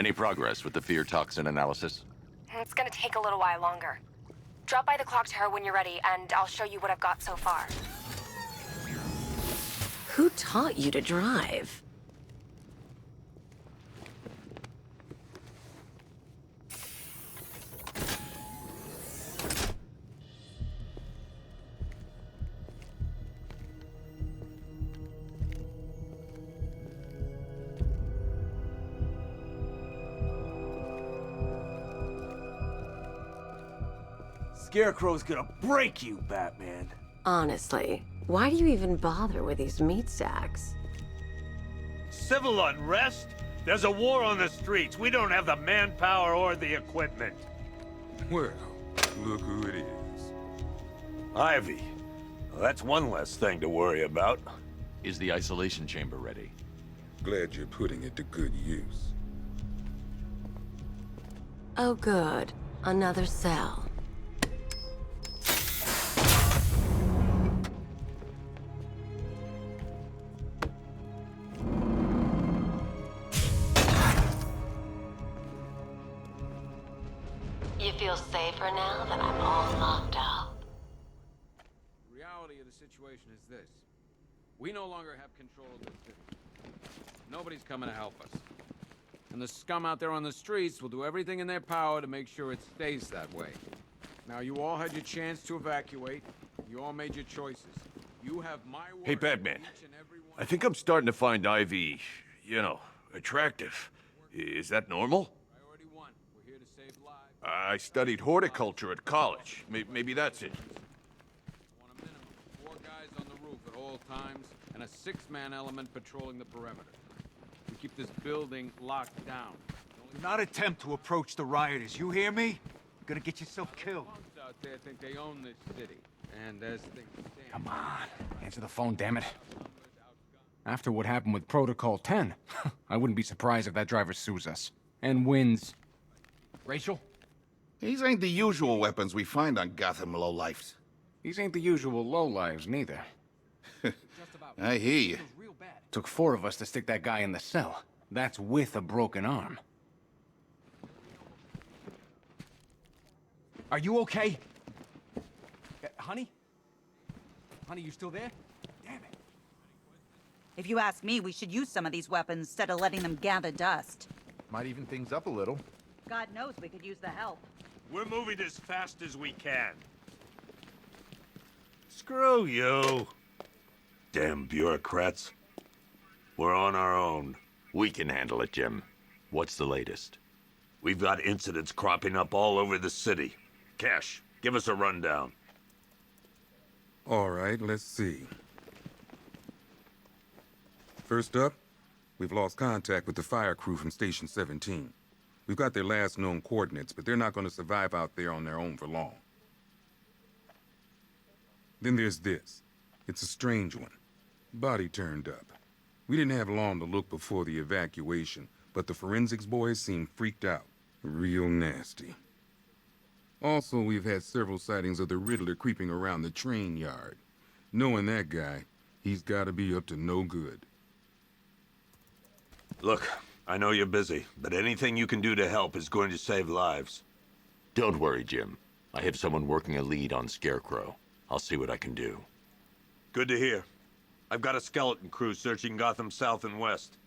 Any progress with the fear toxin analysis? It's gonna take a little while longer. Drop by the clock tower when you're ready, and I'll show you what I've got so far. Who taught you to drive? Scarecrow's gonna break you, Batman. Honestly, why do you even bother with these meat sacks? Civil unrest? There's a war on the streets. We don't have the manpower or the equipment. Well, look who it is. Ivy. Well, that's one less thing to worry about. Is the isolation chamber ready? Glad you're putting it to good use. Oh good, another cell. You feel safer now that I'm all locked up? The reality of the situation is this. We no longer have control of this city. Nobody's coming to help us. And the scum out there on the streets will do everything in their power to make sure it stays that way. Now, you all had your chance to evacuate. You all made your choices. You have my word. Hey, Batman. Each and every one I think I'm starting to find Ivy, attractive. Is that normal? Priority one. We're here to save lives. I studied horticulture at college. Maybe that's it. I want a minimum of 4 guys on the roof at all times, and a 6-man element patrolling the perimeter. We keep this building locked down. Do not attempt to approach the rioters, you hear me? You're gonna get yourself killed. Punks out there think they own this city, and as things stand... Come on, answer the phone, damn it. After what happened with Protocol 10, I wouldn't be surprised if that driver sues us. And wins. Rachel? These ain't the usual weapons we find on Gotham lowlifes. These ain't the usual lowlives, neither. I hear you. Took 4 of us to stick that guy in the cell. That's with a broken arm. Are you okay? Honey? Honey, you still there? Damn it. If you ask me, we should use some of these weapons instead of letting them gather dust. Might even things up a little. God knows we could use the help. We're moving as fast as we can. Screw you. Damn bureaucrats. We're on our own. We can handle it, Jim. What's the latest? We've got incidents cropping up all over the city. Cash, give us a rundown. All right, let's see. First up, we've lost contact with the fire crew from Station 17. We've got their last known coordinates, but they're not going to survive out there on their own for long. Then there's this. It's a strange one. Body turned up. We didn't have long to look before the evacuation, but the forensics boys seemed freaked out. Real nasty. Also, we've had several sightings of the Riddler creeping around the train yard. Knowing that guy, he's got to be up to no good. Look, I know you're busy, but anything you can do to help is going to save lives. Don't worry, Jim. I have someone working a lead on Scarecrow. I'll see what I can do. Good to hear. I've got a skeleton crew searching Gotham South and West.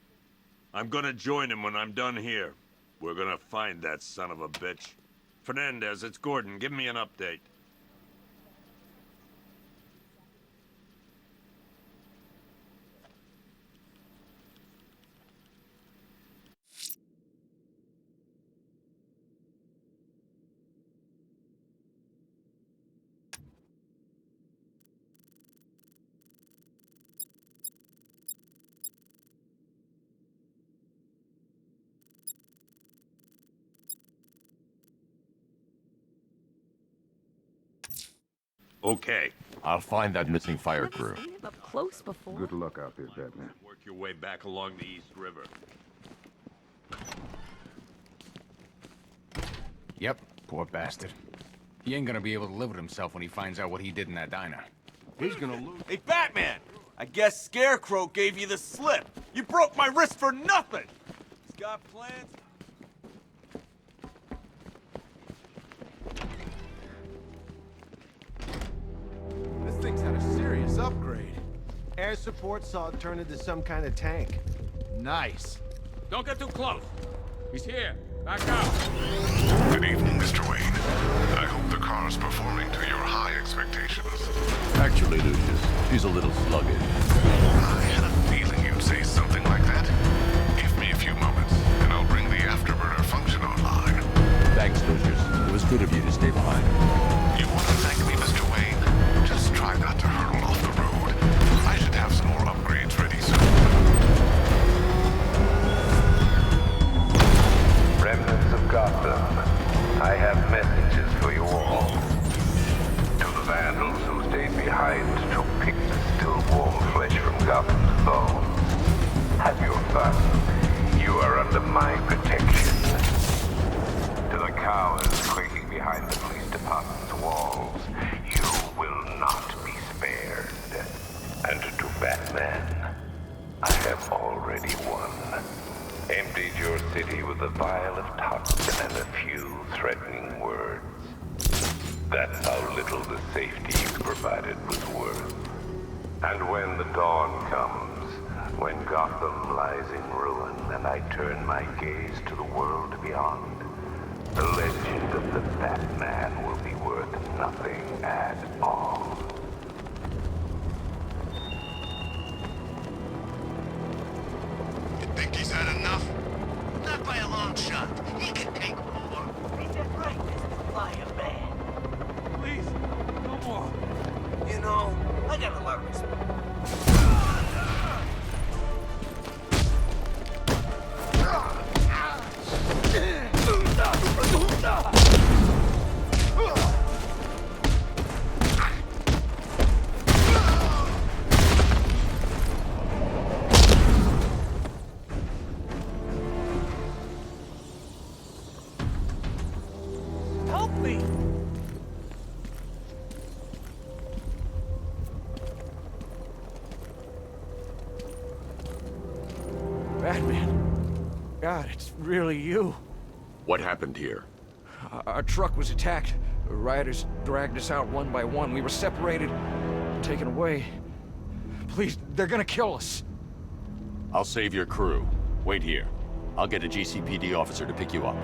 I'm gonna join him when I'm done here. We're gonna find that son of a bitch. Fernandez, it's Gordon. Give me an update. Okay. I'll find that missing fire crew. Seen him up close before. Good luck out there, Batman. Work your way back along the East River. Yep, poor bastard. He ain't gonna be able to live with himself when he finds out what he did in that diner. He's gonna lose. Hey, Batman! I guess Scarecrow gave you the slip. You broke my wrist for nothing! He's got plans. Nice upgrade. Air support saw it turn into some kind of tank. Nice. Don't get too close. He's here. Back out. Good evening, Mr. Wayne. I hope the car's performing to your high expectations. Actually, Lucius, she's a little sluggish. I had a feeling you'd say something like that. Give me a few moments, and I'll bring the afterburner function online. Thanks, Lucius. It was good of you to stay behind. You want to thank me, Mr. Wayne? Just try not to hurtle off the road. I should have some more upgrades ready soon. Remnants of Gotham, I have messages for you all. To the vandals who stayed behind to pick the still warm flesh from Gotham's bones. Have your fun. You are under my protection. To the cowards quaking behind the police department's walls, you will not be spared. And to Batman, I have already won. Emptied your city with a vial of toxin and a few threatening words. That's how little the safety you provided was worth. And when the dawn comes, when Gotham lies in ruin and I turn my gaze to the world beyond, the legend of the Batman will be worth nothing at all. Think he's had enough? Not by a long shot. He can take more. Ain't that right, Mr. Flyer Man? Please, no more. You know, I got a lot of respect. Help me! Batman. God, it's really you. What happened here? Our truck was attacked. The rioters dragged us out one by one. We were separated, taken away. Please, they're gonna kill us. I'll save your crew. Wait here. I'll get a GCPD officer to pick you up.